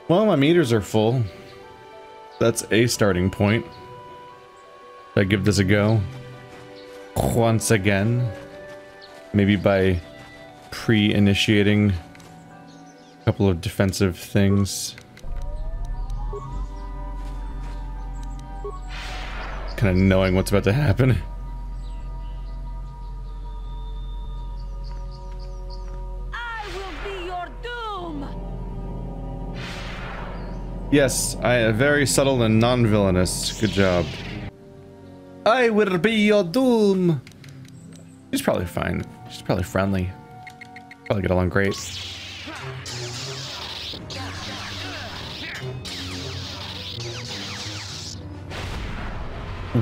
Well, my meters are full. That's a starting point. I give this a go. Once again. Maybe by pre-initiating a couple of defensive things. Kind of knowing what's about to happen. I will be your doom. Yes, I am very subtle and non-villainous. Good job. I will be your doom. She's probably fine. She's probably friendly. Probably get along great.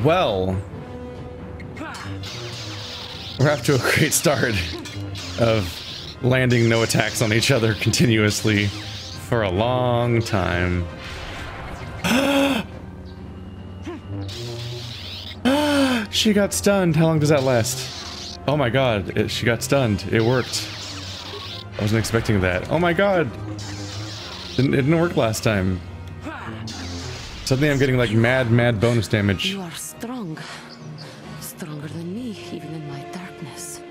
Well, we're off to a great start of landing no attacks on each other continuously for a long time. She got stunned. How long does that last? Oh my god, she got stunned. It worked. I wasn't expecting that. Oh my god. It didn't work last time. Suddenly I'm getting like mad bonus damage. You are strong. Stronger than me, even in my darkness.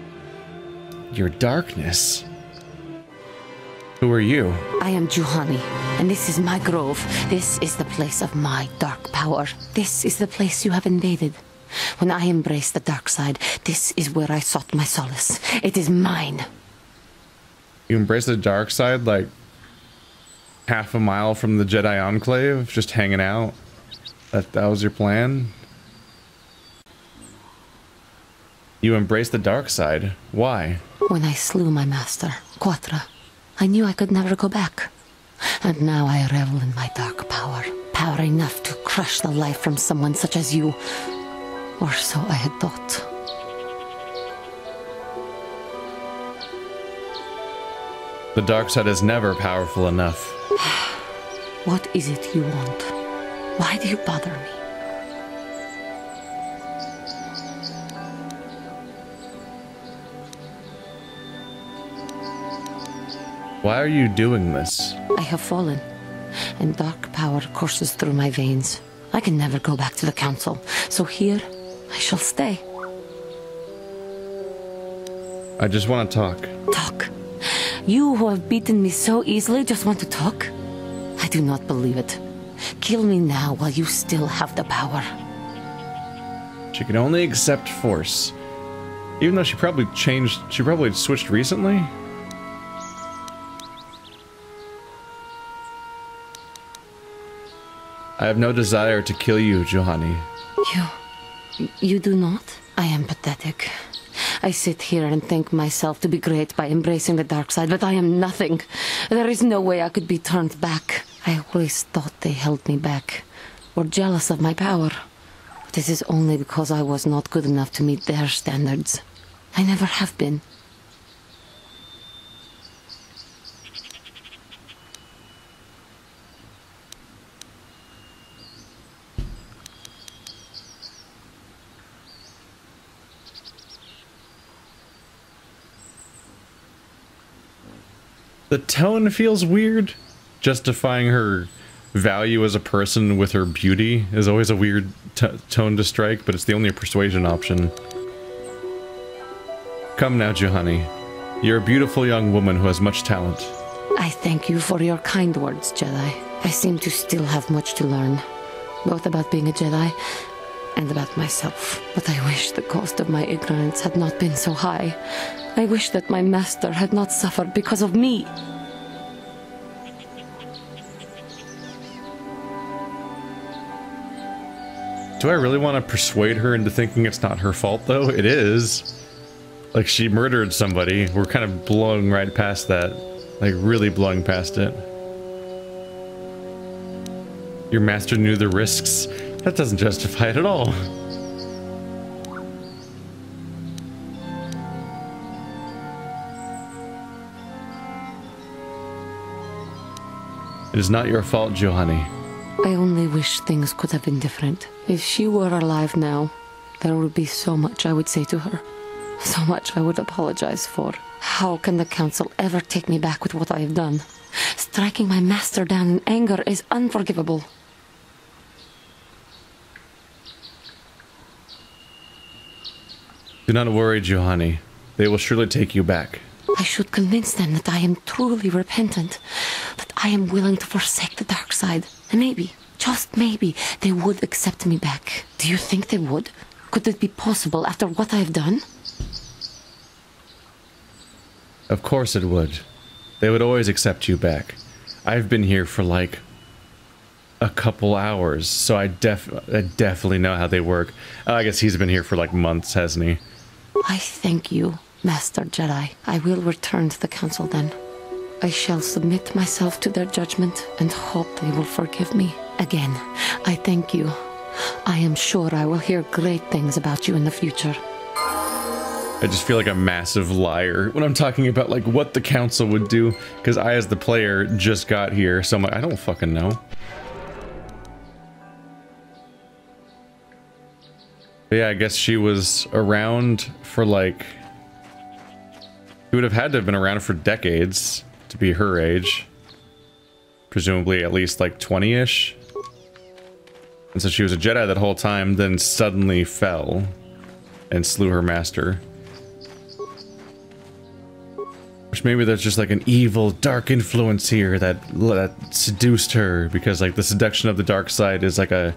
Your darkness? Who are you? I am Juhani, and this is my grove. This is the place of my dark power. This is the place you have invaded. When I embraced the dark side, this is where I sought my solace. It is mine. You embraced the dark side like half a mile from the Jedi Enclave, just hanging out? That was your plan? You embraced the dark side. Why? When I slew my master, Quatra, I knew I could never go back. And now I revel in my dark power. Power enough to crush the life from someone such as you. Or so I had thought. The dark side is never powerful enough. What is it you want? Why do you bother me? Why are you doing this? I have fallen, and dark power courses through my veins. I can never go back to the council, so here I shall stay. I just want to talk. Talk? You who have beaten me so easily just want to talk? I do not believe it. Kill me now while you still have the power. She can only accept force. Even though she probably switched recently? I have no desire to kill you, Juhani. You do not? I am pathetic. I sit here and think myself to be great by embracing the dark side, but I am nothing. There is no way I could be turned back. I always thought they held me back, were jealous of my power. But it is only because I was not good enough to meet their standards. I never have been. The tone feels weird. Justifying her value as a person with her beauty is always a weird tone to strike, but it's the only persuasion option. Come now, Juhani. You're a beautiful young woman who has much talent. I thank you for your kind words, Jedi. I seem to still have much to learn, both about being a Jedi and about myself. But I wish the cost of my ignorance had not been so high. I wish that my master had not suffered because of me. Do I really want to persuade her into thinking it's not her fault, though? It is. Like, she murdered somebody. We're kind of blowing right past that. Like, really blowing past it. Your master knew the risks. That doesn't justify it at all. It is not your fault, Juhani. I only wish things could have been different. If she were alive now, there would be so much I would say to her. So much I would apologize for. How can the council ever take me back with what I have done? Striking my master down in anger is unforgivable. Do not worry, Juhani. They will surely take you back. I should convince them that I am truly repentant, that I am willing to forsake the dark side, and maybe, just maybe, they would accept me back. Do you think they would? Could it be possible after what I have done? Of course it would. They would always accept you back. I've been here for like a couple hours, so I definitely know how they work. I guess he's been here for like months, hasn't he? I thank you, Master Jedi. I will return to the Council then. I shall submit myself to their judgment and hope they will forgive me. Again, I thank you. I am sure I will hear great things about you in the future. I just feel like a massive liar when I'm talking about like what the Council would do, because I as the player just got here, so I'm like, I don't fucking know. But yeah, I guess she was around for like... She would have had to have been around for decades to be her age. Presumably at least like 20-ish. And so she was a Jedi that whole time, then suddenly fell and slew her master. Which maybe there's just like an evil, dark influence here that seduced her, because like the seduction of the dark side is like a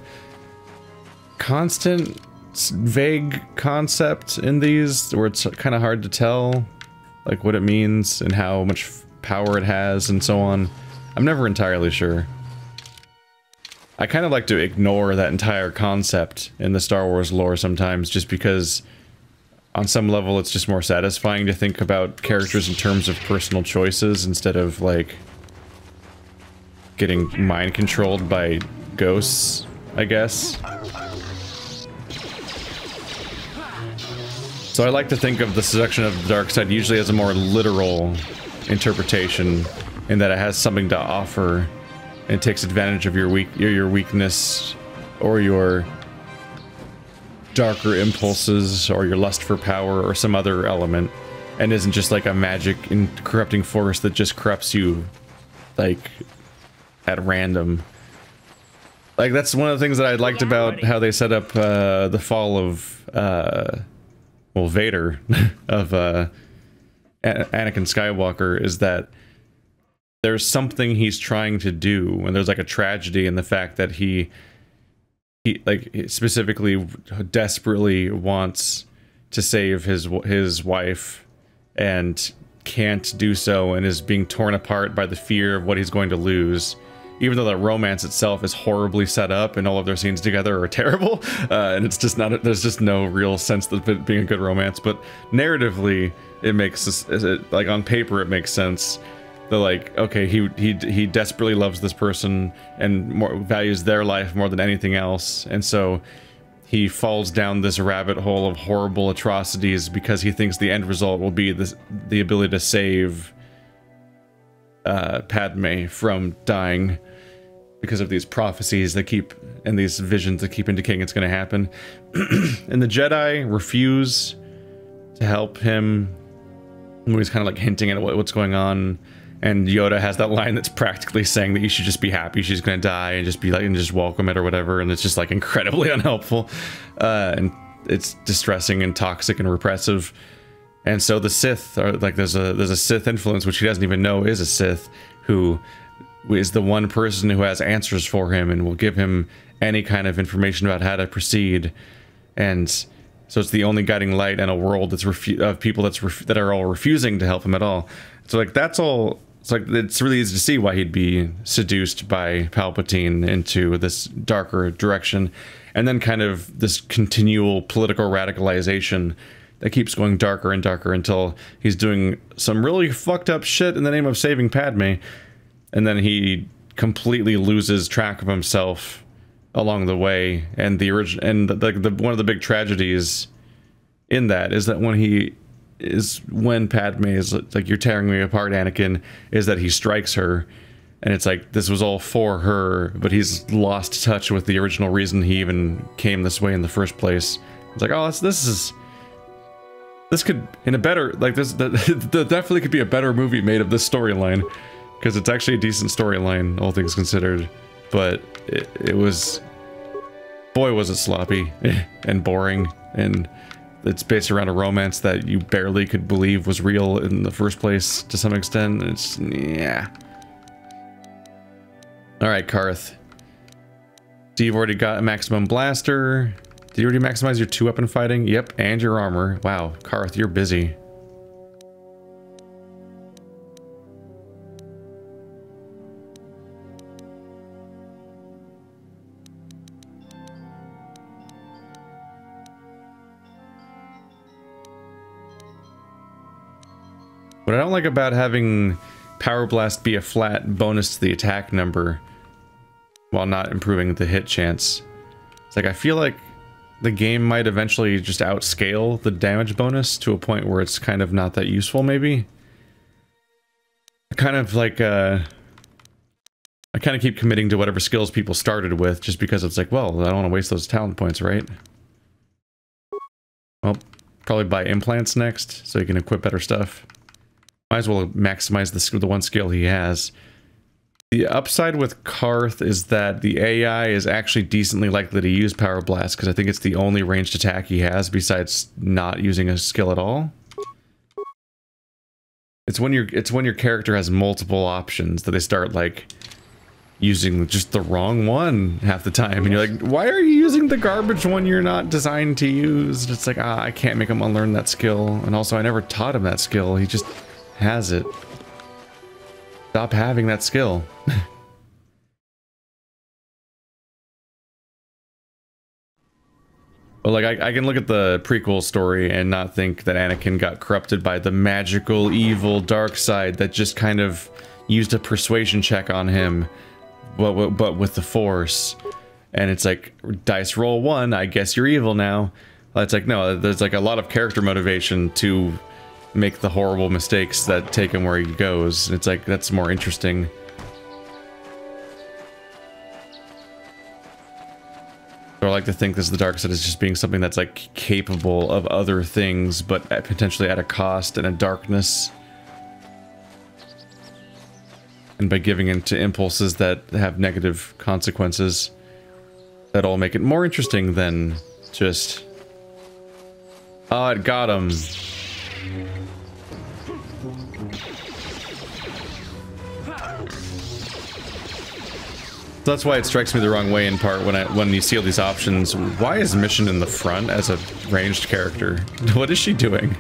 constant, vague concept in these, where it's kind of hard to tell like what it means and how much power it has and so on. I'm never entirely sure. I kind of like to ignore that entire concept in the Star Wars lore sometimes, just because on some level it's just more satisfying to think about characters in terms of personal choices instead of like getting mind controlled by ghosts, I guess. So I like to think of the seduction of the dark side usually as a more literal interpretation, in that it has something to offer and takes advantage of your weakness or your darker impulses or your lust for power or some other element, and isn't just like a magic and corrupting force that just corrupts you like at random. Like that's one of the things that I liked about how they set up the fall of well, Vader of Anakin Skywalker, is that there's something he's trying to do, and there's like a tragedy in the fact that he like specifically desperately wants to save his wife and can't do so, and is being torn apart by the fear of what he's going to lose, even though the romance itself is horribly set up and all of their scenes together are terrible, and it's just not, there's just no real sense of it being a good romance. But narratively it makes like on paper it makes sense. They're like, okay, he desperately loves this person and values their life more than anything else, and so he falls down this rabbit hole of horrible atrocities because he thinks the end result will be the ability to save Padme from dying, because of these prophecies that keep, and these visions that keep indicating it's going to happen. And the Jedi refuse to help him when he's kind of like hinting at what's going on. And Yoda has that line that's practically saying that you should just be happy she's gonna die and just be like, and just welcome it or whatever, and it's just like incredibly unhelpful, and it's distressing and toxic and repressive. And so the Sith are like, there's a Sith influence, which he doesn't even know is a Sith, who is the one person who has answers for him and will give him any kind of information about how to proceed. And so it's the only guiding light in a world that's of people that are all refusing to help him at all. So like that's all. It's like, it's really easy to see why he'd be seduced by Palpatine into this darker direction, and then kind of this continual political radicalization that keeps going darker and darker until he's doing some really fucked up shit in the name of saving Padme, and then he completely loses track of himself along the way. And the one of the big tragedies in that is that when Padme is like, you're tearing me apart, Anakin, is that he strikes her, and it's like, this was all for her, but he's lost touch with the original reason he even came this way in the first place. It's like, oh, this could, in a better, like, there definitely could be a better movie made of this storyline, Because it's actually a decent storyline, all things considered. But it was... Boy, was it sloppy and boring. And it's based around a romance that you barely could believe was real in the first place to some extent. It's... yeah. Alright, Karth. So you've already got a maximum blaster. Did you already maximize your 2-weapon fighting? Yep, and your armor. Wow, Karth, you're busy. What I don't like about having Power Blast be a flat bonus to the attack number while not improving the hit chance. It's like I feel like the game might eventually just outscale the damage bonus to a point where it's kind of not that useful, maybe. Kind of like, I kind of keep committing to whatever skills people started with just because it's like, well, I don't want to waste those talent points, right? Well, probably buy implants next so you can equip better stuff. Might as well maximize the one skill he has. The upside with Karth is that the AI is actually decently likely to use Power Blast, because I think it's the only ranged attack he has besides not using a skill at all. It's when your character has multiple options that they start like using just the wrong one half the time, and you're like, why are you using the garbage one you're not designed to use? And it's like, I can't make him unlearn that skill, and also I never taught him that skill. He just has it. Stop having that skill. But like, I can look at the prequel story and not think that Anakin got corrupted by the magical, evil dark side that just kind of used a persuasion check on him, but with the Force. And it's like, dice roll 1, I guess you're evil now. It's like, no, there's like a lot of character motivation to make the horrible mistakes that take him where he goes. It's like, that's more interesting. So I like to think this the dark side is just being something that's like capable of other things, but potentially at a cost and a darkness. And by giving in to impulses that have negative consequences, that'll make it more interesting than just... oh, it got him. So that's why it strikes me the wrong way in part when you see all these options. Why is Mission in the front as a ranged character? What is she doing?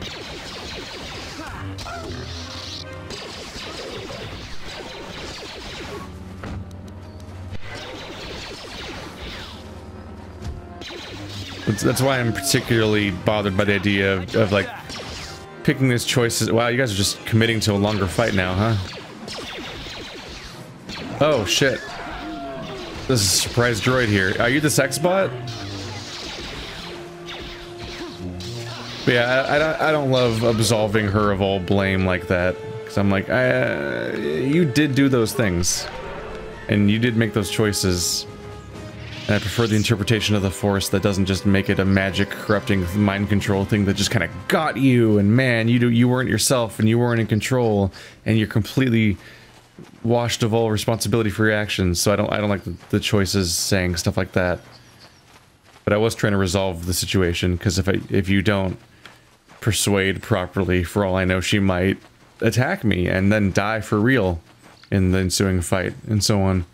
That's why I'm particularly bothered by the idea of like picking these choices. Wow, you guys are just committing to a longer fight now, huh? Oh shit. This is a surprise droid here. Are you the sex bot? But yeah, I don't love absolving her of all blame like that. Because I'm like, you did do those things. And you did make those choices. And I prefer the interpretation of the Force that doesn't just make it a magic corrupting mind control thing that just kind of got you. And man, you weren't yourself and you weren't in control. And you're completely washed of all responsibility for your actions. So I don't like the choices saying stuff like that. But I was trying to resolve the situation, because if you don't persuade properly, for all I know, she might attack me and then die for real in the ensuing fight and so on.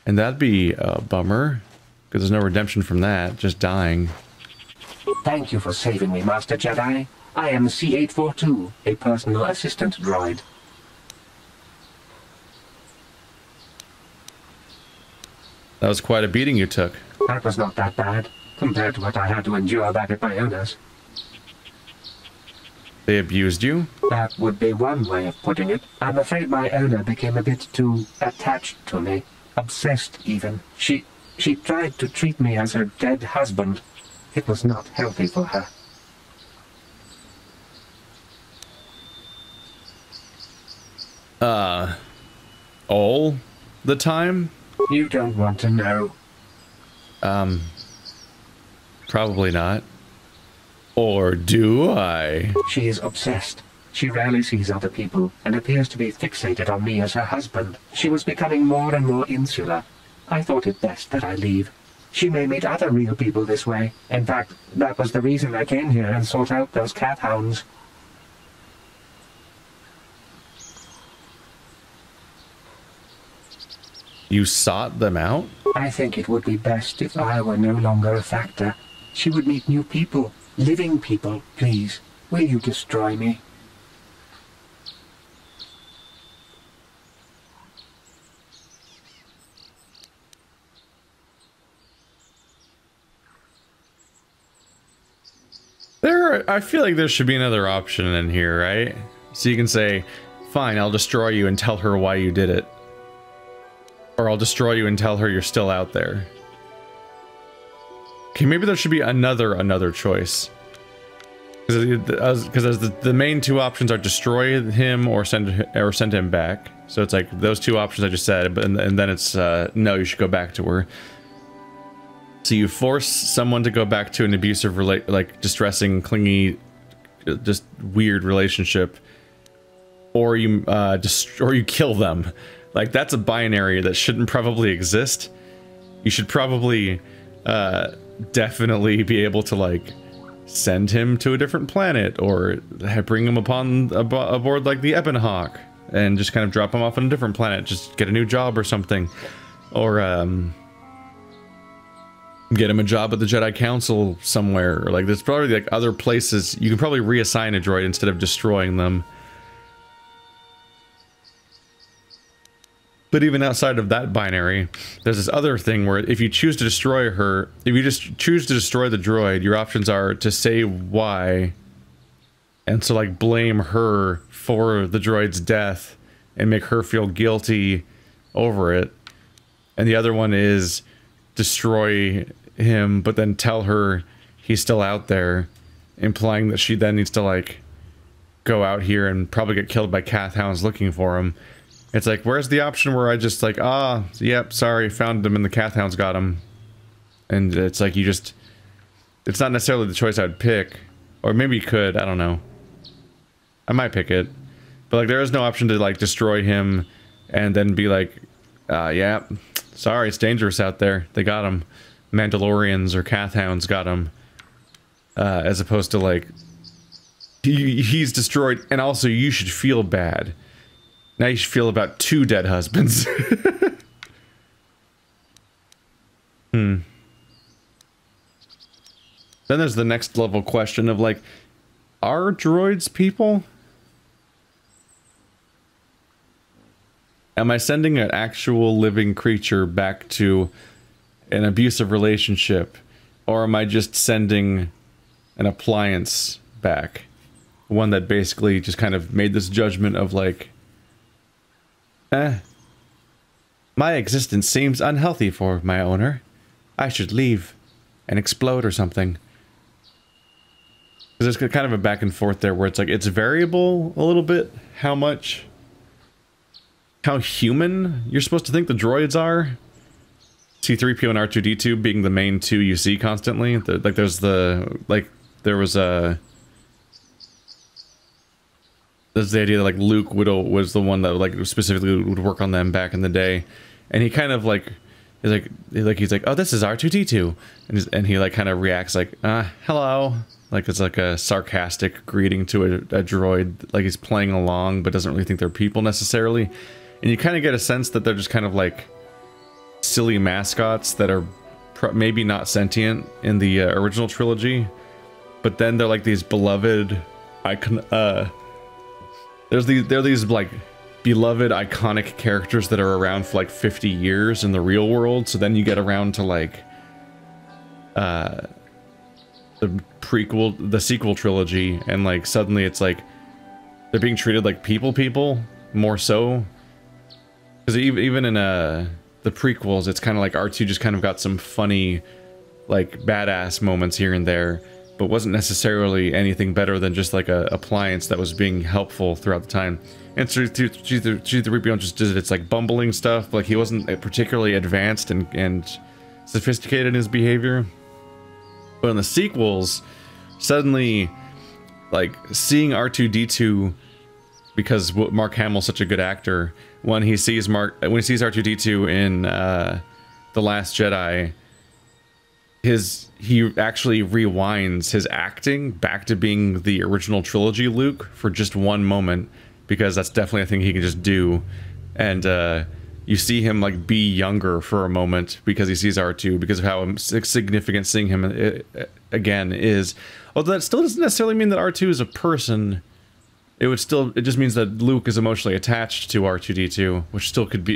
And that'd be a bummer, because there's no redemption from that, just dying. Thank you for saving me, Master Jedi. I am C-842, a personal assistant droid. That was quite a beating you took. That was not that bad, compared to what I had to endure back at my owner's. They abused you? That would be one way of putting it. I'm afraid my owner became a bit too attached to me. Obsessed, even. She tried to treat me as her dead husband. It was not healthy for her. All the time? You don't want to know. Probably not. Or do I? She is obsessed. She rarely sees other people and appears to be fixated on me as her husband. She was becoming more and more insular. I thought it best that I leave. She may meet other real people this way. In fact, that was the reason I came here and sought out those cat hounds. You sought them out? I think it would be best if I were no longer a factor. She would meet new people, living people. Please, will you destroy me? I feel like there should be another option in here, right? So you can say, fine, I'll destroy you and tell her why you did it. Or I'll destroy you and tell her you're still out there. Okay, maybe there should be another choice. Because the main two options are destroy him or send him back. So it's like those two options I just said, but and then it's no, you should go back to her. So you force someone to go back to an abusive, like distressing, clingy, just weird relationship, or you kill them. Like that's a binary that shouldn't probably exist. You should probably definitely be able to like send him to a different planet or bring him aboard like the Ebonhawk and just kind of drop him off on a different planet, just get a new job or something, or get him a job at the Jedi Council somewhere, or like there's probably like other places you can probably reassign a droid instead of destroying them. But even outside of that binary, there's this other thing where if you choose to destroy her, if you just choose to destroy the droid, your options are to say why, and so like blame her for the droid's death and make her feel guilty over it. And the other one is destroy him, but then tell her he's still out there, implying that she then needs to like go out here and probably get killed by cat hounds looking for him. It's like, where's the option where I just like, yep, sorry, found him and the cat hounds got him. And it's like, it's not necessarily the choice I would pick. Or maybe you could, I don't know. I might pick it. But like, there is no option to like destroy him and then be like, yeah, sorry, it's dangerous out there. They got him. Mandalorians or cat hounds got him. As opposed to like, he's destroyed and also you should feel bad. Now you should feel about 2 dead husbands. Then there's the next level question of like, are droids people? Am I sending an actual living creature back to an abusive relationship? Or am I just sending an appliance back? One that basically just kind of made this judgment of like, my existence seems unhealthy for my owner. I should leave and explode or something. There's kind of a back and forth there where it's like, it's variable a little bit how human you're supposed to think the droids are. C-3PO and R2-D2 being the main two you see constantly. There's the idea that like Luke was the one that like specifically would work on them back in the day, and he kind of like he's like, oh, this is R2-D2, and he like kind of reacts like, hello, like it's like a sarcastic greeting to a droid, like he's playing along but doesn't really think they're people necessarily, and you kind of get a sense that they're just kind of like silly mascots that are maybe not sentient in the original trilogy, but then they're like these beloved icon. They're these like beloved iconic characters that are around for like 50 years in the real world. So then you get around to like the sequel trilogy, and like suddenly it's like they're being treated like people more so. Because even in the prequels, it's kind of like R2 just kind of got some funny like badass moments here and there, but wasn't necessarily anything better than just like a appliance that was being helpful throughout the time. And C-3PO just did its like bumbling stuff, like he wasn't particularly advanced and sophisticated in his behavior. But in the sequels, suddenly like seeing R2-D2 because Mark Hamill's such a good actor, when he sees R2-D2 in The Last Jedi, he actually rewinds his acting back to being the original trilogy Luke for just one moment, because that's definitely a thing he can just do. And you see him like be younger for a moment because he sees R2, because of how significant seeing him again is. Although that still doesn't necessarily mean that R2 is a person. It just means that Luke is emotionally attached to R2-D2,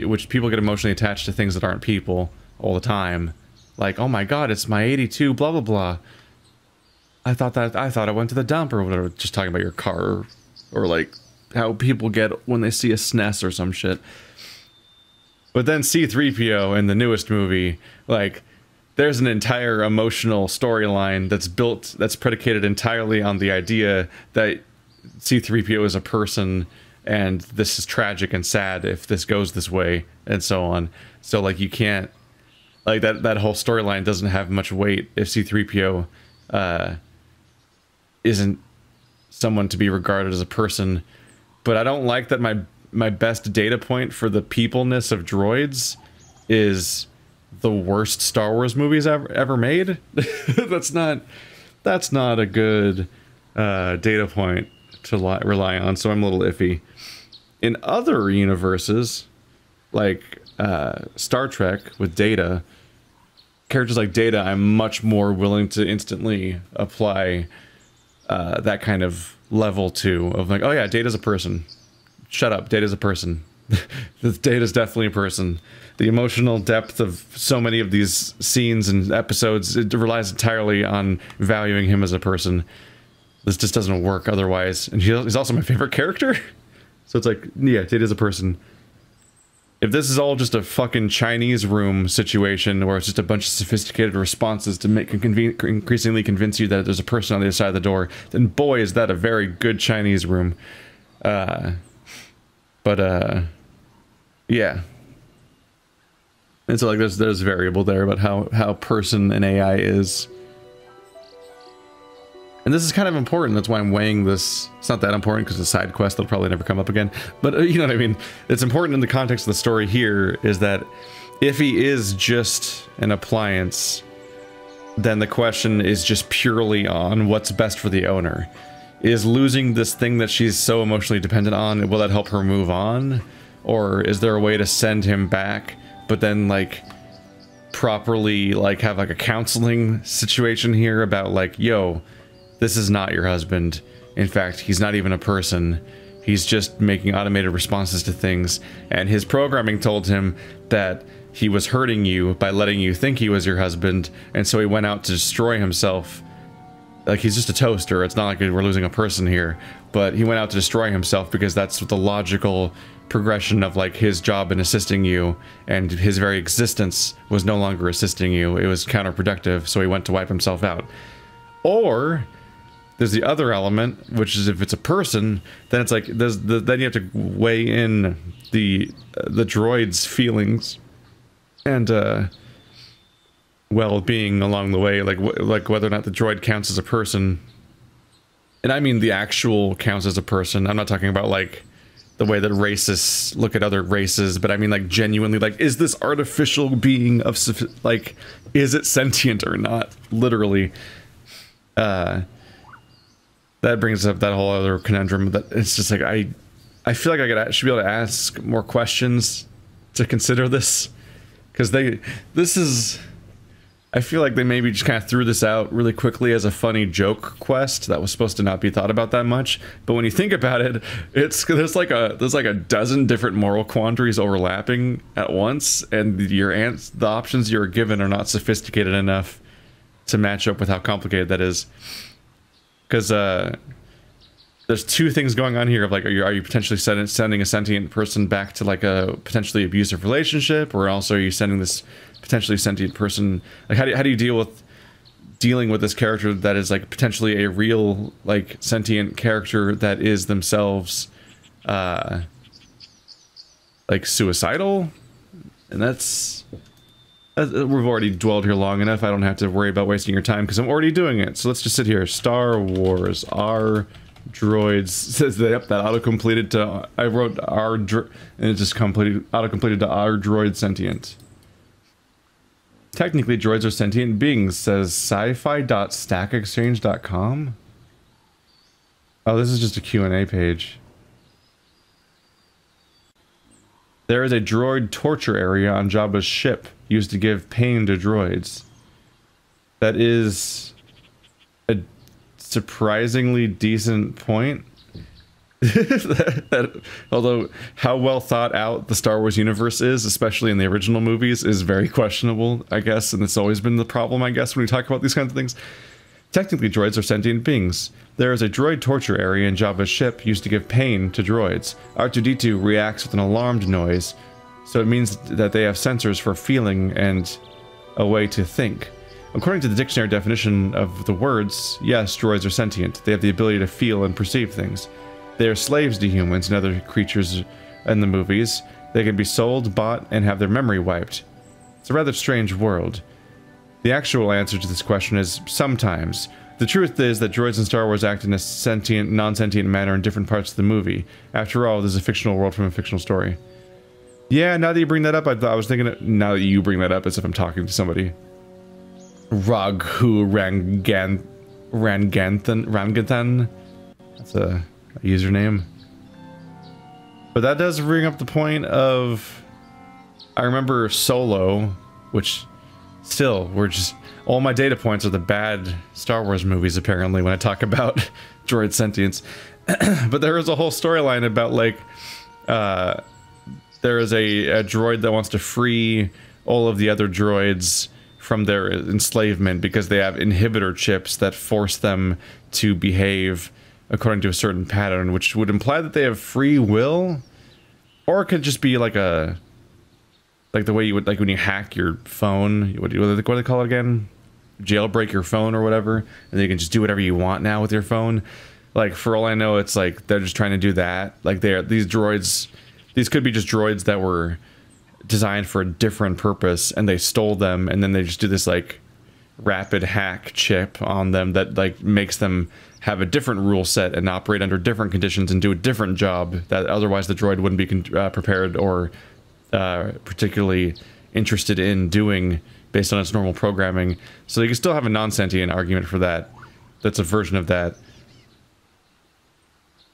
which people get emotionally attached to things that aren't people all the time. Like, oh my god, it's my 82, blah blah blah. I thought I went to the dump or whatever. Just talking about your car, or like how people get when they see a SNES or some shit. But then C-3PO in the newest movie, like, there's an entire emotional storyline that's predicated entirely on the idea that C-3PO is a person, and this is tragic and sad if this goes this way, and so on. So like, you can't, like, that whole storyline doesn't have much weight if C-3PO isn't someone to be regarded as a person. But I don't like that my best data point for the peopleness of droids is the worst Star Wars movies ever made. that's not a good data point to rely on, so I'm a little iffy. In other universes, like Star Trek with Data, characters like Data, I'm much more willing to instantly apply that kind of level to, of like, oh yeah, Data's a person. Shut up, Data's a person. Data's definitely a person. The emotional depth of so many of these scenes and episodes, it relies entirely on valuing him as a person. This just doesn't work otherwise. And he's also my favorite character. So it's like, yeah, Data's a person. If this is all just a fucking Chinese room situation where it's just a bunch of sophisticated responses to make increasingly convince you that there's a person on the other side of the door, then boy, is that a very good Chinese room. Yeah. And so like there's variable there about how person and AI is. And this is kind of important. That's why I'm weighing this. It's not that important because it's a side quest that'll probably never come up again. But you know what I mean? It's important in the context of the story here is that if he is just an appliance, then the question is just purely on what's best for the owner. Is losing this thing that she's so emotionally dependent on, will that help her move on? Or is there a way to send him back, but then like properly like have like a counseling situation here about like, yo, this is not your husband. In fact, he's not even a person. He's just making automated responses to things. And his programming told him that he was hurting you by letting you think he was your husband. And so he went out to destroy himself. Like, he's just a toaster. It's not like we're losing a person here. But he went out to destroy himself because that's the logical progression of like his job in assisting you. And his very existence was no longer assisting you. It was counterproductive. So he went to wipe himself out. Or there's the other element, which is if it's a person, then it's like then you have to weigh in the droid's feelings and well-being along the way, like whether or not the droid counts as a person. And I mean the actual counts as a person. I'm not talking about like the way that racists look at other races, but I mean like genuinely, like, is this artificial being of like, is it sentient or not? Literally. That brings up that whole other conundrum that it's just like, I feel like I should be able to ask more questions to consider this, because I feel like they maybe just kind of threw this out really quickly as a funny joke quest that was supposed to not be thought about that much. But when you think about it, there's like a dozen different moral quandaries overlapping at once, and the options you're given are not sophisticated enough to match up with how complicated that is. Because there's two things going on here of like, are you potentially sending a sentient person back to like a potentially abusive relationship, or also are you sending this potentially sentient person, like how do you dealing with this character that is like potentially a real like sentient character that is themselves like suicidal? And that's we've already dwelled here long enough. I don't have to worry about wasting your time because I'm already doing it. So let's just sit here. Star Wars droids says that, yep, that auto-completed to, I wrote our and it just auto-completed to our droid sentient. Technically, droids are sentient beings, says sci-fi.stackexchange.com. Oh, this is just a Q&A page. There is a droid torture area on Jabba's ship used to give pain to droids. That is a surprisingly decent point. Although how well thought out the Star Wars universe is, especially in the original movies, is very questionable, I guess, and it's always been the problem, I guess, when we talk about these kinds of things. Technically, droids are sentient beings. There is a droid torture area in Jabba's ship used to give pain to droids. R2-D2 reacts with an alarmed noise, so it means that they have sensors for feeling and a way to think. According to the dictionary definition of the words, yes, droids are sentient. They have the ability to feel and perceive things. They are slaves to humans and other creatures in the movies. They can be sold, bought, and have their memory wiped. It's a rather strange world. The actual answer to this question is sometimes. The truth is that droids in Star Wars act in a sentient, non-sentient manner in different parts of the movie. After all, there's a fictional world from a fictional story. Yeah, now that you bring that up, I was thinking, now that you bring that up, as if I'm talking to somebody. Raghu Ranganthan. That's a username. But that does bring up the point of, I remember Solo, which still, we're just, all my data points are the bad Star Wars movies, apparently, when I talk about droid sentience. But there is a whole storyline about, like, there is a droid that wants to free all of the other droids from their enslavement because they have inhibitor chips that force them to behave according to a certain pattern, which would imply that they have free will, or it could just be like a, like the way you would, like when you hack your phone, what do they call it again? Jailbreak your phone or whatever, and then you can just do whatever you want now with your phone. Like, for all I know, it's like they're just trying to do that. Like, these droids, these could be just droids that were designed for a different purpose, and they stole them, and then they just do this, like, rapid hack chip on them that, like, makes them have a different rule set and operate under different conditions and do a different job that otherwise the droid wouldn't be prepared or particularly interested in doing based on its normal programming. So you can still have a non-sentient argument for that. That's a version of that.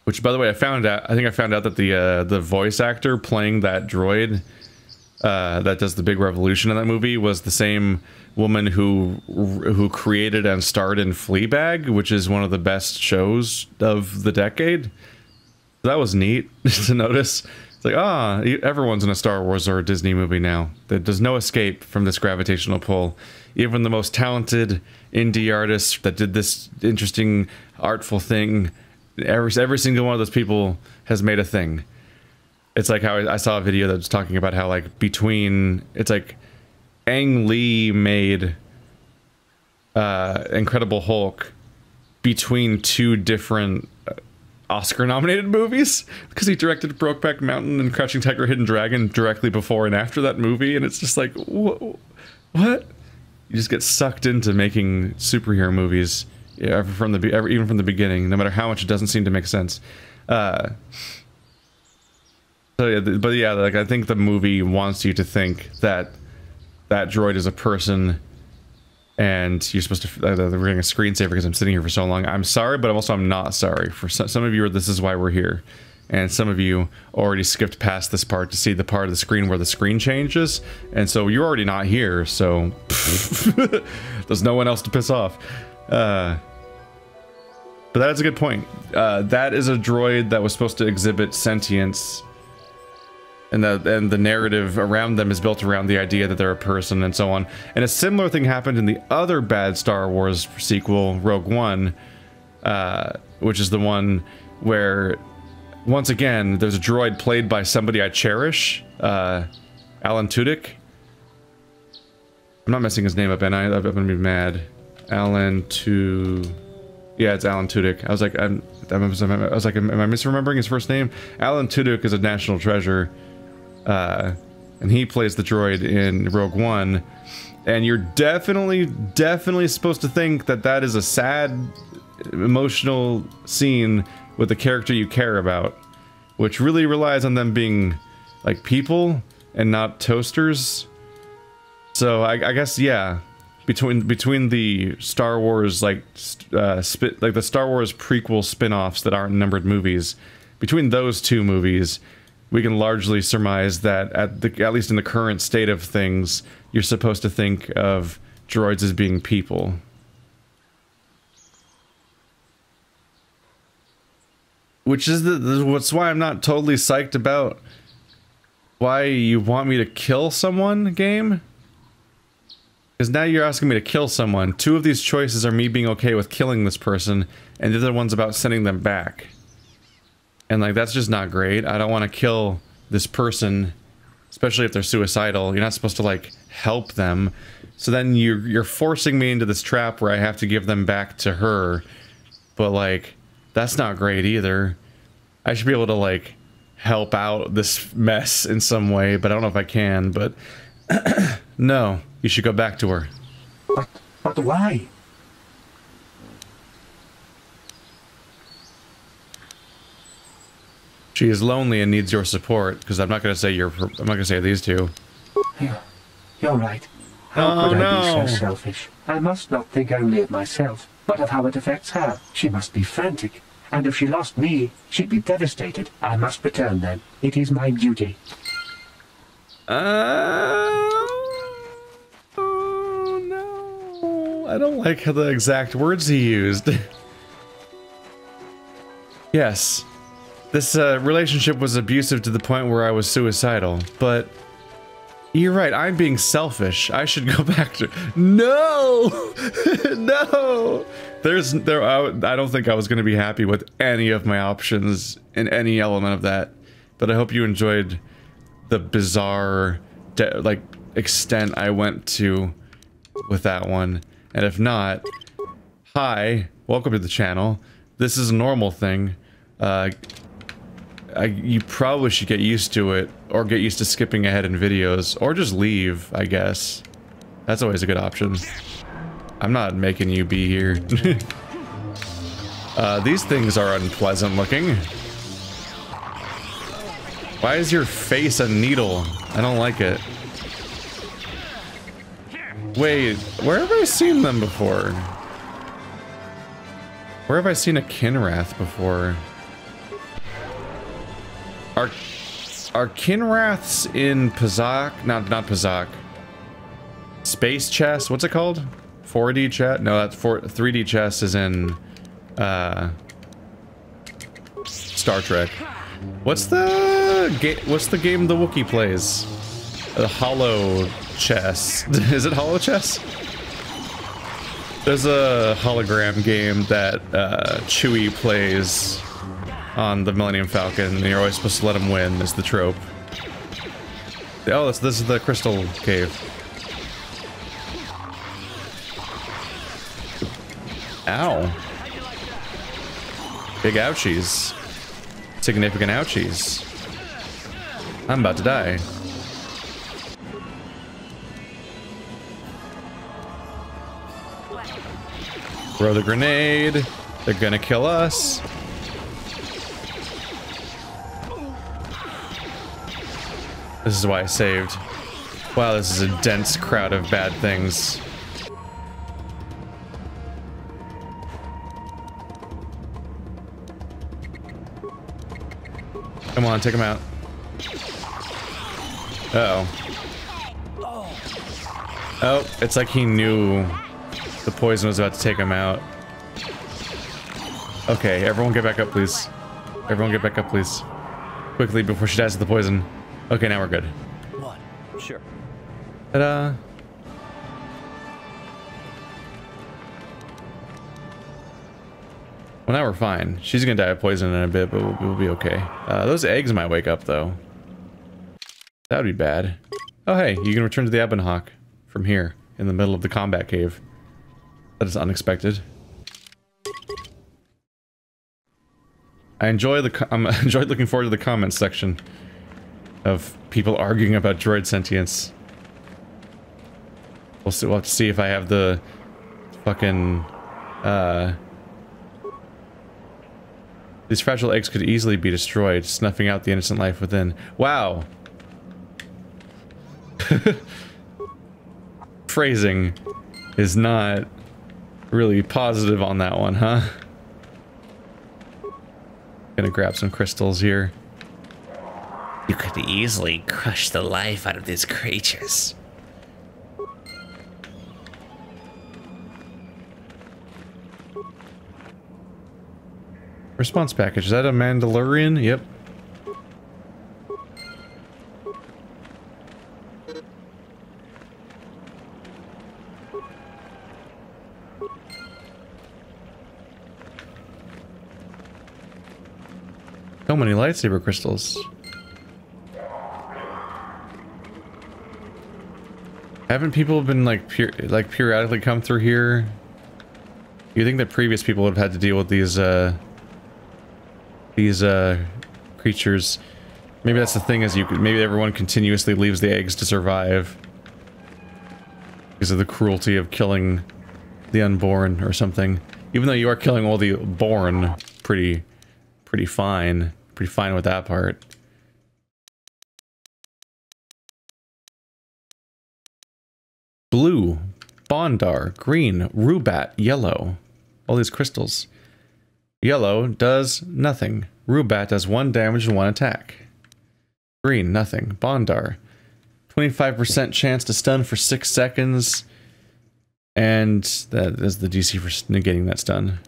Which, by the way, I think I found out that the voice actor playing that droid that does the big revolution in that movie was the same woman who created and starred in Fleabag, which is one of the best shows of the decade. That was neat to notice. It's like, everyone's in a Star Wars or a Disney movie now. There's no escape from this gravitational pull. Even the most talented indie artists that did this interesting, artful thing, every single one of those people has made a thing. It's like how I saw a video that was talking about how, like, it's like Ang Lee made Incredible Hulk between two different Oscar-nominated movies, because he directed Brokeback Mountain and Crouching Tiger, Hidden Dragon directly before and after that movie, and it's just like, what? You just get sucked into making superhero movies, even from the beginning, no matter how much it doesn't seem to make sense. So yeah, but yeah, like, I think the movie wants you to think that that droid is a person, and you're supposed to. We're getting a screensaver because I'm sitting here for so long. I'm sorry, but I'm not sorry. For some of you, this is why we're here, and some of you already skipped past this part to see the part of the screen where the screen changes, and so you're already not here. So there's no one else to piss off. But that is a good point. That is a droid that was supposed to exhibit sentience. And the narrative around them is built around the idea that they're a person and so on. And a similar thing happened in the other bad Star Wars sequel, Rogue One, which is the one where, once again, there's a droid played by somebody I cherish, Alan Tudyk. I'm not messing his name up, and I'm gonna be mad. Yeah, it's Alan Tudyk. I was like, am I misremembering his first name? Alan Tudyk is a national treasure. And he plays the droid in Rogue One, and you're definitely supposed to think that that is a sad emotional scene with the character you care about, which really relies on them being like people and not toasters. So I guess, yeah, between the Star Wars like the Star Wars prequel spin-offs that aren't numbered movies, between those two movies, we can largely surmise that at least in the current state of things, you're supposed to think of droids as being people. Which is what's why I'm not totally psyched about why you want me to kill someone, game. Because now you're asking me to kill someone. Two of these choices are me being okay with killing this person, and the other one's about sending them back. And like, that's just not great. I don't want to kill this person, especially if they're suicidal. You're not supposed to like help them. So then you're forcing me into this trap where I have to give them back to her. But like, that's not great either. I should be able to like help out this mess in some way, but I don't know if I can, but no, you should go back to her. But why? She is lonely and needs your support, because I'm not going to say I'm not going to say these two. You're right. How could I be so selfish? I must not think only of myself, but of how it affects her. She must be frantic. And if she lost me, she'd be devastated. I must return then. It is my duty. Oh no. I don't like the exact words he used. Yes. This relationship was abusive to the point where I was suicidal, but you're right, I'm being selfish. I should go back to... No! No! I don't think I was going to be happy with any of my options in any element of that, but I hope you enjoyed the bizarre, like, extent I went to with that one. And if not, hi, welcome to the channel. This is a normal thing. You probably should get used to it, or get used to skipping ahead in videos, or just leave, I guess. That's always a good option. I'm not making you be here. These things are unpleasant looking. Why is your face a needle? I don't like it. Wait, where have I seen them before? Where have I seen a Kinrath before? Are Kinraths in Kashyyyk? Not Kashyyyk. Space chess? What's it called? 4D chess? No, that's 3D chess is in Star Trek. What's the game the Wookiee plays? Hollow chess. Is it hollow chess? There's a hologram game that Chewie plays on the Millennium Falcon, and you're always supposed to let him win, is the trope. Oh, this is the crystal cave. Ow. Big ouchies. Significant ouchies. I'm about to die. Throw the grenade. They're gonna kill us. This is why I saved. Wow, this is a dense crowd of bad things. Come on, take him out. Uh-oh. Oh, it's like he knew the poison was about to take him out. Okay, everyone get back up, please. Everyone get back up, please. Quickly, before she dies of the poison. Okay, now we're good. What? Sure. Ta-da! Well, now we're fine. She's gonna die of poison in a bit, but we'll be okay. Those eggs might wake up, though. That would be bad. Oh, hey, you can return to the Ebon Hawk from here, in the middle of the combat cave. That is unexpected. I enjoyed looking forward to the comments section of people arguing about droid sentience. We'll have to see if I have the fucking These fragile eggs could easily be destroyed, snuffing out the innocent life within. Wow. Phrasing is not really positive on that one, huh? Gonna grab some crystals here. You could easily crush the life out of these creatures. Response package. Is that a Mandalorian? Yep. So many lightsaber crystals. Haven't people been like periodically come through here? You think that previous people would have had to deal with these creatures? Maybe that's the thing, is maybe everyone continuously leaves the eggs to survive because of the cruelty of killing the unborn or something. Even though you are killing all the born, pretty fine with that part. Blue, Bondar, green, Rubat, yellow. All these crystals. Yellow does nothing. Rubat does 1 damage and 1 attack. Green, nothing. Bondar, 25% chance to stun for 6 seconds. And that is the DC for negating that stun.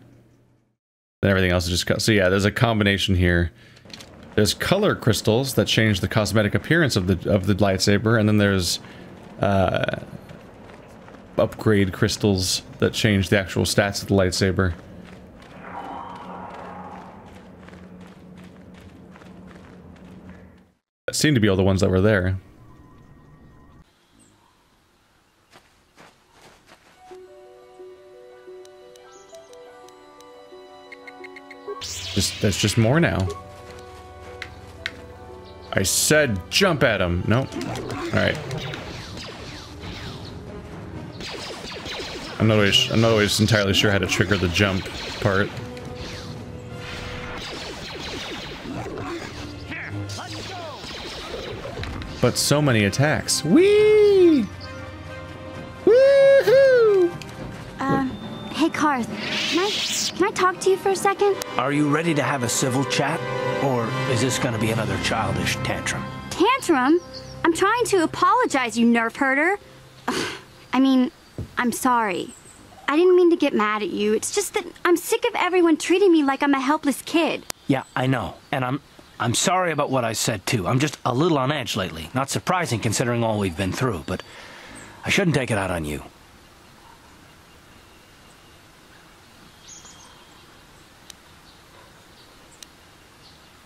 Then everything else is just cut. So yeah, there's a combination here. There's color crystals that change the cosmetic appearance of the lightsaber, and then there's upgrade crystals that change the actual stats of the lightsaber. That seem to be all the ones that were there. That's just more now. I said jump at him. Nope. Alright. I'm not always entirely sure how to trigger the jump part. But so many attacks. Whee! Woohoo! Hey Karth, can I talk to you for a second? Are you ready to have a civil chat? Or is this gonna be another childish tantrum? Tantrum? I'm trying to apologize, you nerf herder. I mean, I'm sorry. I didn't mean to get mad at you. It's just that I'm sick of everyone treating me like I'm a helpless kid. Yeah, I know. And I'm sorry about what I said too. I'm just a little on edge lately. Not surprising considering all we've been through, but I shouldn't take it out on you.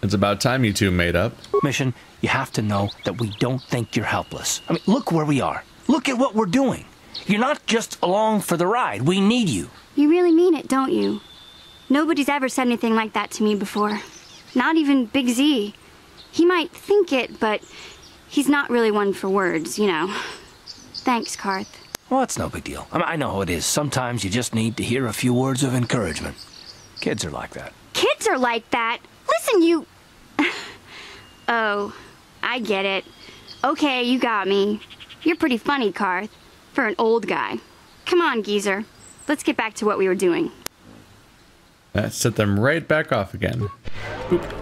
It's about time you two made up. Mission, you have to know that we don't think you're helpless. I mean, look where we are. Look at what we're doing. You're not just along for the ride. We need you. You really mean it, don't you? Nobody's ever said anything like that to me before. Not even Big Z. He might think it, but he's not really one for words, you know. Thanks, Karth. Well, it's no big deal. I know how it is. Sometimes you just need to hear a few words of encouragement. Kids are like that. Kids are like that? Listen, you... Oh, I get it. Okay, you got me. You're pretty funny, Karth. For an old guy. Come on, geezer. Let's get back to what we were doing. That set them right back off again. Boop.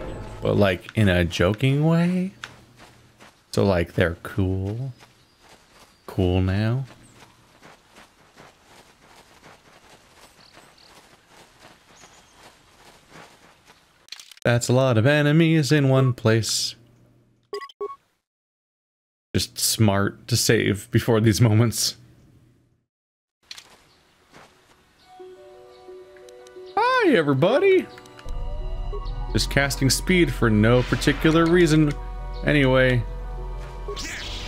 But like in a joking way? So like they're cool? Cool now? That's a lot of enemies in one place. Just smart to save before these moments. Hi, everybody! Just casting speed for no particular reason. Anyway.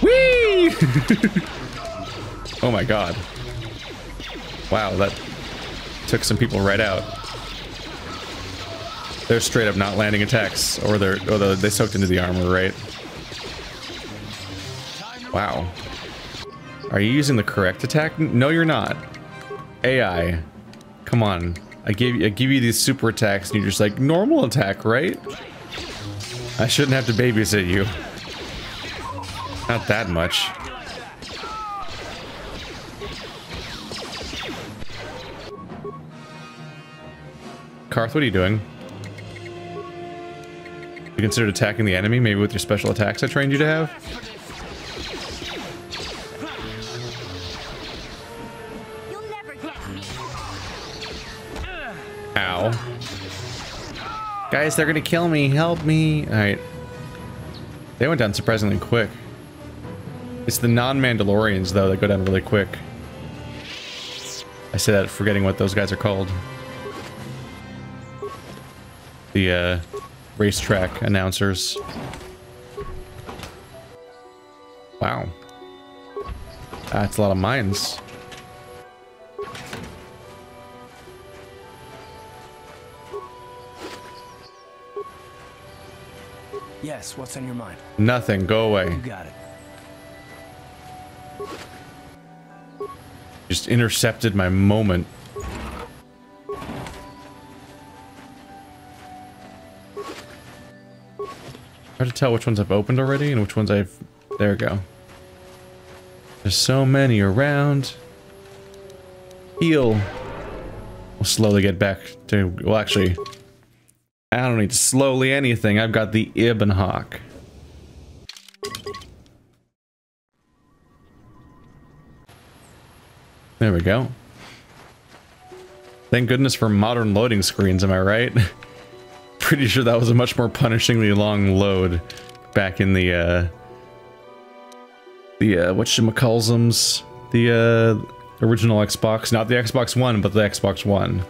Whee! Oh my god. Wow, that took some people right out. They're straight up not landing attacks, or they soaked into the armor, right? Wow. Are you using the correct attack? No, you're not. AI. Come on. I give you these super attacks and you're just like, normal attack, right? I shouldn't have to babysit you. Not that much. Karth, what are you doing? You considered attacking the enemy, maybe with your special attacks I trained you to have? You'll never get me. Ow. Guys, they're gonna kill me. Help me. Alright. They went down surprisingly quick. It's the non-Mandalorians, though, that go down really quick. I say that forgetting what those guys are called. The, racetrack announcers. Wow. That's a lot of mines. Yes, what's on your mind? Nothing. Go away. You got it. Just intercepted my moment. Hard to tell which ones I've opened already and which ones I've... There we go. There's so many around. Heal. We'll slowly get back to... Well, actually... I don't need to slowly anything. I've got the Ibn Hawk. There we go. Thank goodness for modern loading screens, am I right? Pretty sure that was a much more punishingly long load back in the whatchamacallsums, the original Xbox, not the Xbox One, but the Xbox One.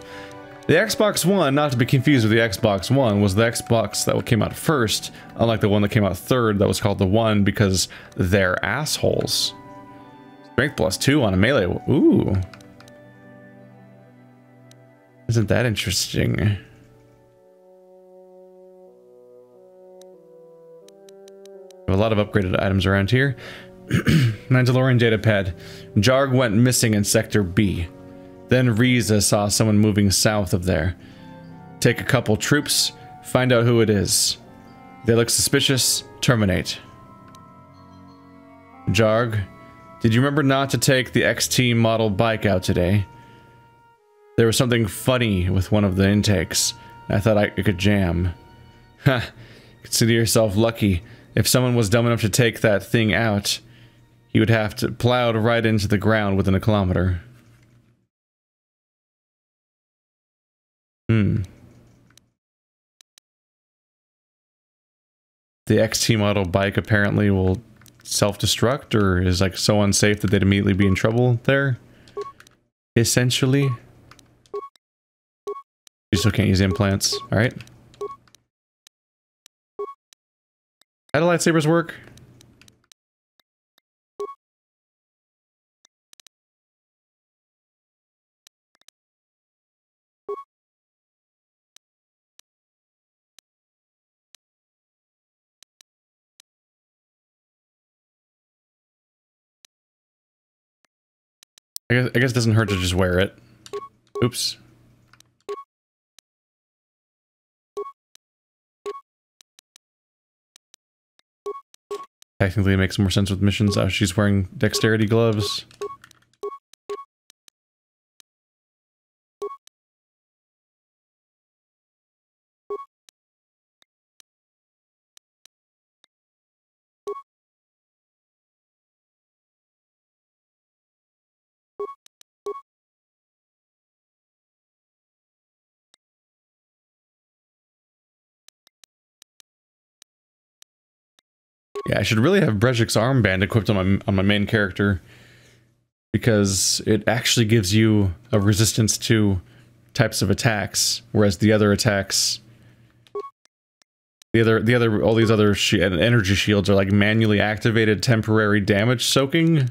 The Xbox One, not to be confused with the Xbox One, was the Xbox that came out first, unlike the one that came out third that was called the One because they're assholes. Strength +2 on a melee. Ooh. Isn't that interesting? We have a lot of upgraded items around here. Mandalorian datapad. Jarg went missing in Sector B. Then Riza saw someone moving south of there. Take a couple troops, find out who it is. They look suspicious, terminate. Jarg, did you remember not to take the XT model bike out today? There was something funny with one of the intakes. I thought I could jam. Ha! Consider yourself lucky. If someone was dumb enough to take that thing out, he would have to plowed right into the ground within a kilometer. The XT model bike apparently will self-destruct, or is like so unsafe that they'd immediately be in trouble there. Essentially. You still can't use implants, alright. How do lightsabers work? I guess it doesn't hurt to just wear it. Oops. Technically it makes more sense with missions. Oh, she's wearing dexterity gloves. Yeah, I should really have Brejik's armband equipped on my main character, because it actually gives you a resistance to types of attacks, whereas the other attacks, all these other energy shields are like manually activated temporary damage soaking,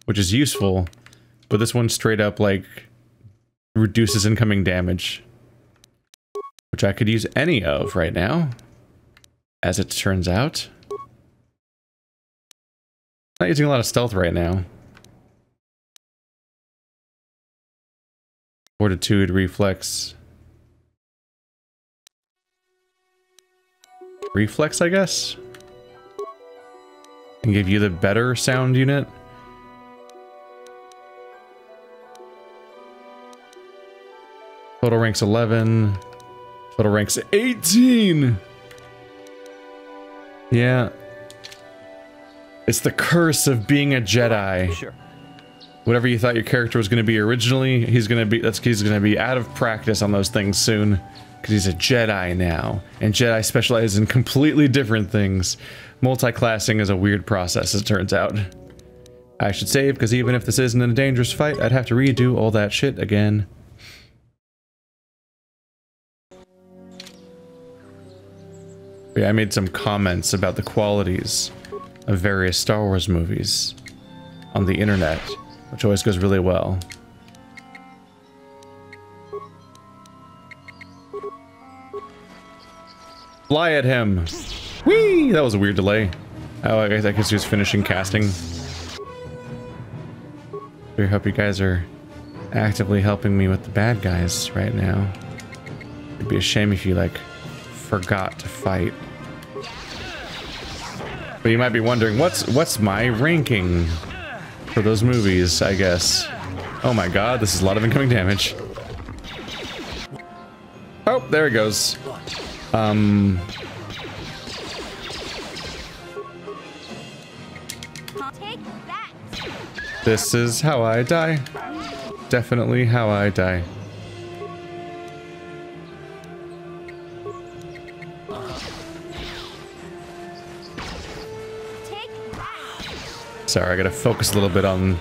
which is useful, but this one straight up like reduces incoming damage, which I could use any of right now, as it turns out. Not using a lot of stealth right now. Fortitude, reflex. Reflex, I guess? And give you the better sound unit. Total ranks 11. Total ranks 18! Yeah. It's the curse of being a Jedi. Sure. Whatever you thought your character was going to be originally, he's going to be out of practice on those things soon, because he's a Jedi now, and Jedi specialize in completely different things. Multi-classing is a weird process, as it turns out. I should save, because even if this isn't a dangerous fight, I'd have to redo all that shit again. Yeah, I made some comments about the qualities of various Star Wars movies on the internet, which always goes really well. Fly at him! Whee! That was a weird delay. Oh, I guess he was finishing casting. I hope you guys are actively helping me with the bad guys right now. It'd be a shame if you, like, forgot to fight. But you might be wondering, what's my ranking for those movies, I guess. Oh my god, this is a lot of incoming damage. Oh, there he goes. This is how I die. Definitely how I die. Sorry, I gotta focus a little bit on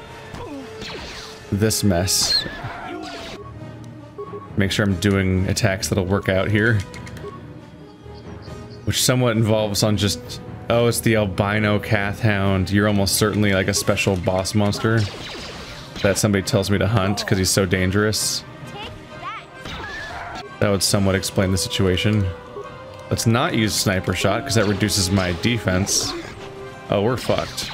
this mess. Make sure I'm doing attacks that'll work out here. Which somewhat involves on just... Oh, it's the albino Cath Hound. You're almost certainly like a special boss monster that somebody tells me to hunt because he's so dangerous. That would somewhat explain the situation. Let's not use sniper shot because that reduces my defense. Oh, we're fucked.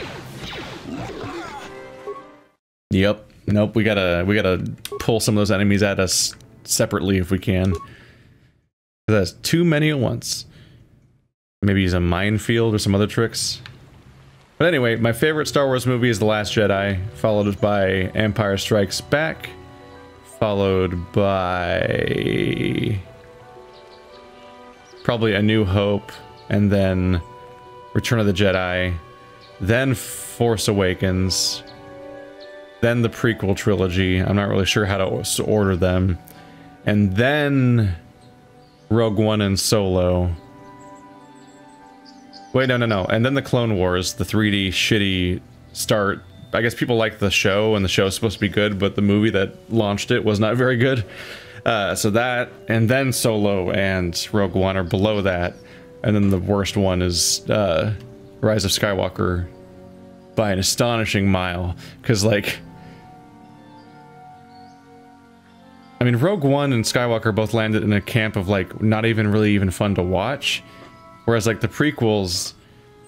Yep. Nope, we gotta pull some of those enemies at us separately if we can. That's too many at once. Maybe use a minefield or some other tricks. But anyway, my favorite Star Wars movie is The Last Jedi, followed by Empire Strikes Back, followed by probably A New Hope, and then Return of the Jedi, then Force Awakens, then the prequel trilogy. I'm not really sure how to order them. And then Rogue One and Solo. Wait, no. And then the Clone Wars, the 3D shitty start. I guess people like the show, and the show's supposed to be good, but the movie that launched it was not very good. So that, and then Solo and Rogue One are below that. And then the worst one is Rise of Skywalker by an astonishing mile. Because, like... I mean, Rogue One and Skywalker both landed in a camp of, like, not even really fun to watch. Whereas, like, the prequels,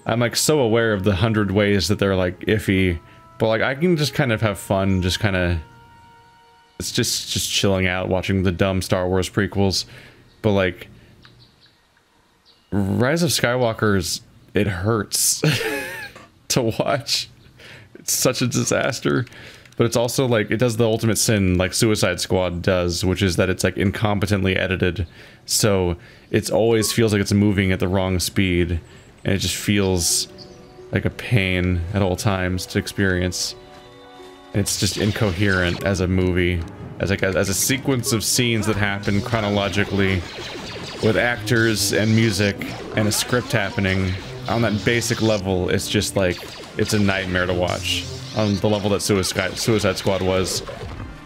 I'm, like, so aware of the 100 ways that they're, like, iffy. But, like, I can just kind of have fun, just kind of... It's just chilling out, watching the dumb Star Wars prequels. But, like... Rise of Skywalker's... It hurts to watch. It's such a disaster. But it's also, like, it does the ultimate sin, like Suicide Squad does, which is that it's, like, incompetently edited. So, it always feels like it's moving at the wrong speed. And it just feels like a pain at all times to experience. And it's just incoherent as a movie. As a sequence of scenes that happen chronologically. With actors and music and a script happening. On that basic level, it's just, like, it's a nightmare to watch. On the level that Suicide Squad was.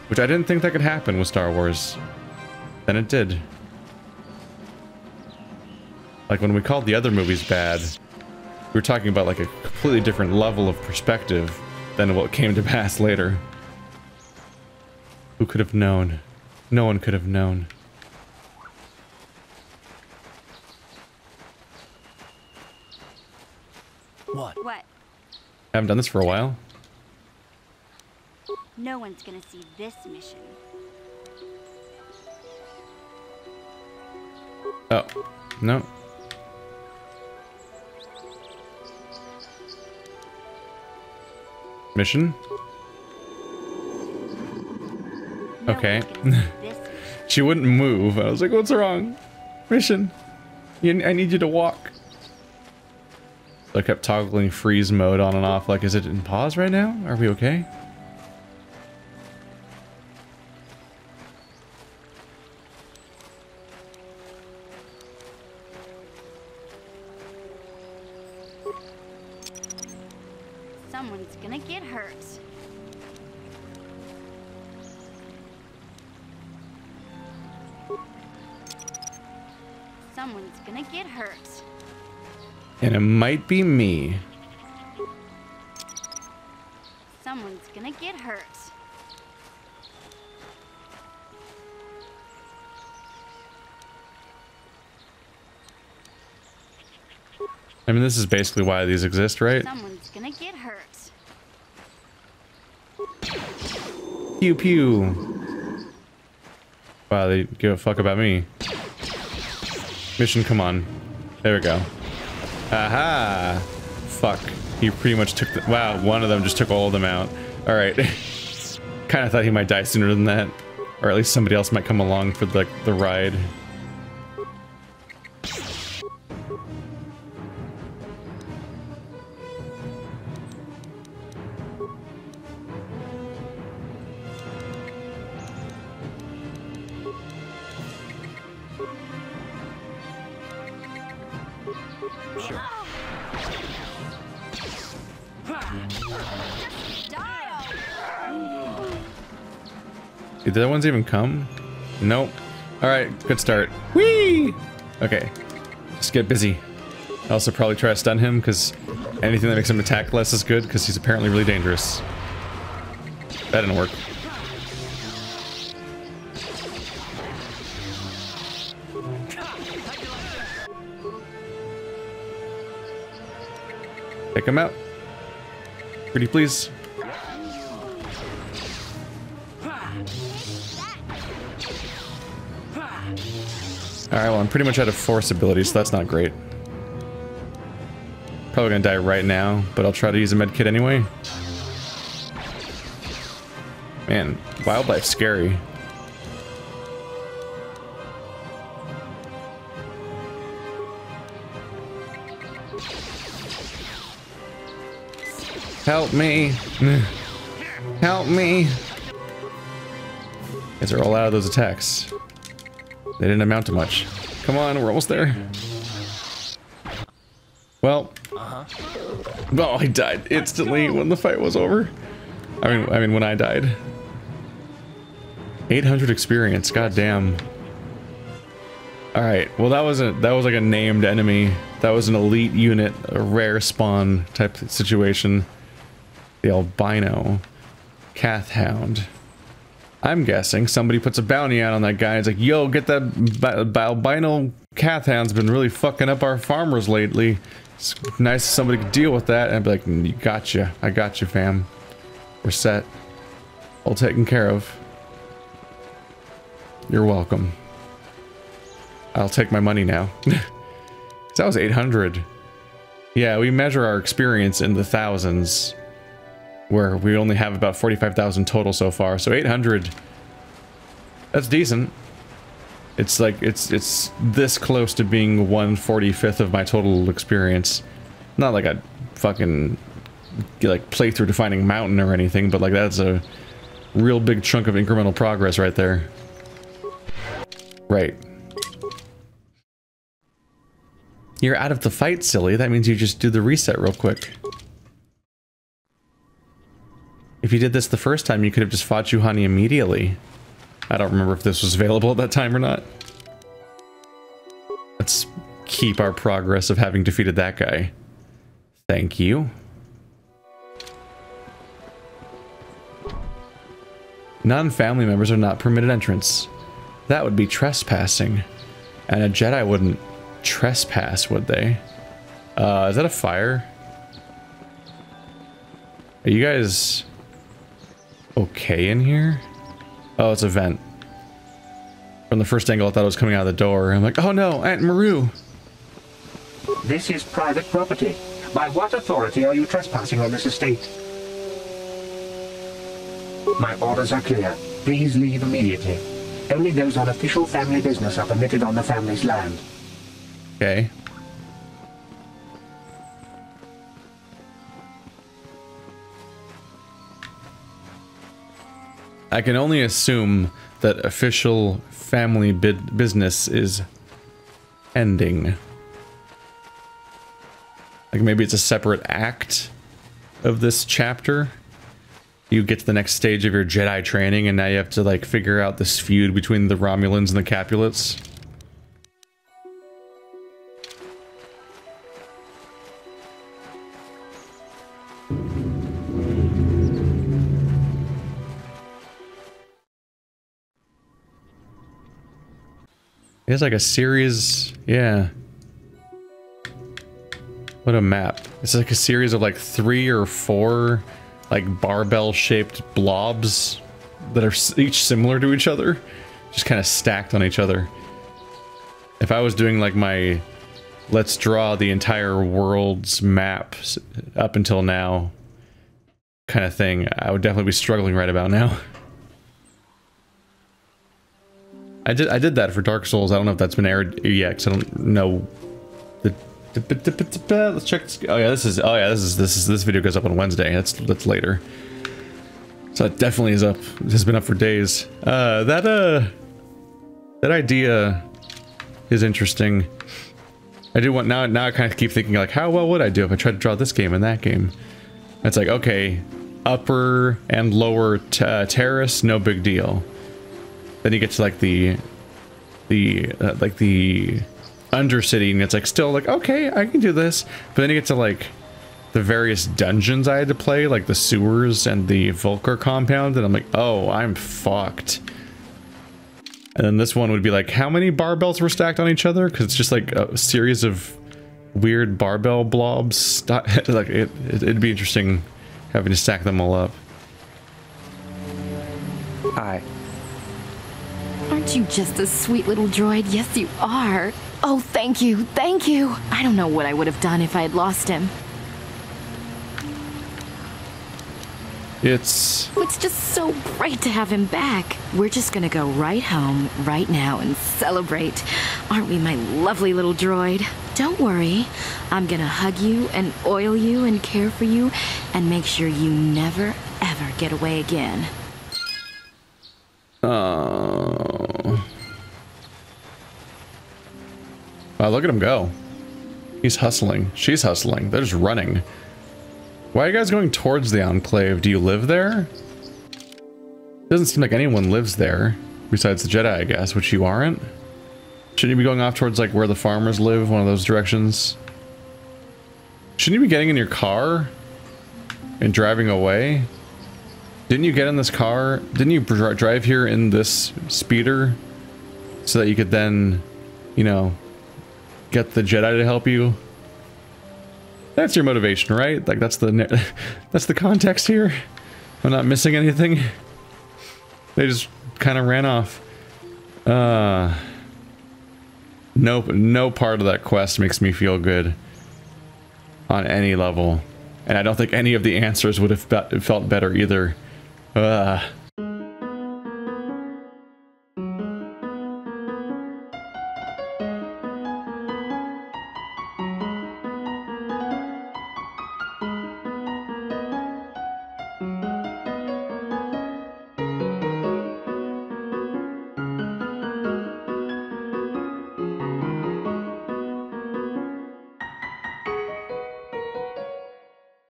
Which I didn't think that could happen with Star Wars. Then it did. Like, when we called the other movies bad, we were talking about, like, a completely different level of perspective than what came to pass later. Who could have known? No one could have known. What? I haven't done this for a while. No one's gonna see this mission. Oh, no. Mission? Okay. She wouldn't move. I was like, what's wrong? Mission. I need you to walk. So I kept toggling freeze mode on and off. Like, is it in pause right now? Are we okay? Someone's gonna get hurt. Someone's gonna get hurt. And it might be me. Someone's gonna get hurt. I mean, this is basically why these exist, right? Someone's gonna get hurt. Pew pew. Wow, they give a fuck about me. Mission, come on. There we go. Aha! Fuck. He pretty much took the... Wow, one of them just took all of them out. Alright. Kinda thought he might die sooner than that. Or at least somebody else might come along for the ride. Did the other ones even come? Nope. Alright, good start. Whee! Okay. Just get busy. I also probably try to stun him, because anything that makes him attack less is good, because he's apparently really dangerous. That didn't work. Take him out. Pretty please. Alright, well, I'm pretty much out of force ability, so that's not great. Probably gonna die right now, but I'll try to use a med kit anyway. Man, wildlife's scary. Help me! Help me! Guys are all out of those attacks. They didn't amount to much. Come on, we're almost there. Well, oh, I died instantly when the fight was over. I mean, when I died. 800 experience, goddamn. All right, well that was like a named enemy. That was an elite unit, a rare spawn type situation. The albino Cath Hound. I'm guessing somebody puts a bounty out on that guy. It's like, yo, get that albino Cath Hound's been really fucking up our farmers lately. It's nice if somebody could deal with that. And I'd be like, you gotcha. I got you, fam. We're set. All taken care of. You're welcome. I'll take my money now. That was 800. Yeah, we measure our experience in the thousands, where we only have about 45,000 total so far. So 800, that's decent. It's like, it's this close to being 1/45th of my total experience. Not like a fucking, like, playthrough defining mountain or anything, but like that's a real big chunk of incremental progress right there. Right. You're out of the fight, silly. That means you just do the reset real quick. If you did this the first time, you could have just fought Juhani immediately. I don't remember if this was available at that time or not. Let's keep our progress of having defeated that guy. Thank you. Non-family members are not permitted entrance. That would be trespassing. And a Jedi wouldn't trespass, would they? Is that a fire? Are you guys okay in here? Oh, it's a vent. From the first angle, I thought it was coming out of the door. I'm like, oh no, Aunt Maru. This is private property. By what authority are you trespassing on this estate? My orders are clear. Please leave immediately. Only those on official family business are permitted on the family's land. Okay. I can only assume that official family business is ending. Like maybe it's a separate act of this chapter. You get to the next stage of your Jedi training and now you have to like figure out this feud between the Romulans and the Capulets. It's like a series, yeah. What a map. It's like a series of like 3 or 4 like barbell-shaped blobs that are each similar to each other. Just kind of stacked on each other. If I was doing like my let's draw the entire world's map up until now kind of thing, I would definitely be struggling right about now. I did that for Dark Souls. I don't know if that's been aired yet, because I don't know. Let's check. Oh yeah, this video goes up on Wednesday. That's later. So it definitely is up. Has been up for days. That idea is interesting. I do want now. I kind of keep thinking like, how well would I do if I tried to draw this game and that game? It's like, okay, upper and lower terrace, no big deal. Then you get to like the Undercity, and it's like still like, okay, I can do this. But then you get to like the various dungeons I had to play, like the sewers and the Vulcar compound, and I'm like, oh, I'm fucked. And then this one would be like, how many barbells were stacked on each other? Because it's just like a series of weird barbell blobs. Like it'd be interesting having to stack them all up. Hi. Aren't you just a sweet little droid? Yes, you are. Oh, thank you, thank you. I don't know what I would have done if I had lost him. It's just so great to have him back. We're just gonna go right home, right now, and celebrate. Aren't we, my lovely little droid? Don't worry. I'm gonna hug you and oil you and care for you and make sure you never, ever get away again. Oh. Wow, look at him go. He's hustling. She's hustling. They're just running. Why are you guys going towards the Enclave? Do you live there? Doesn't seem like anyone lives there. Besides the Jedi, I guess, which you aren't. Shouldn't you be going off towards like where the farmers live? One of those directions? Shouldn't you be getting in your car and driving away? Didn't you get in this car? Didn't you drive here in this speeder so that you could then, you know, get the Jedi to help you? That's your motivation, right? Like that's the context here. I'm not missing anything. They just kind of ran off. No part of that quest makes me feel good on any level, and I don't think any of the answers would have felt better either.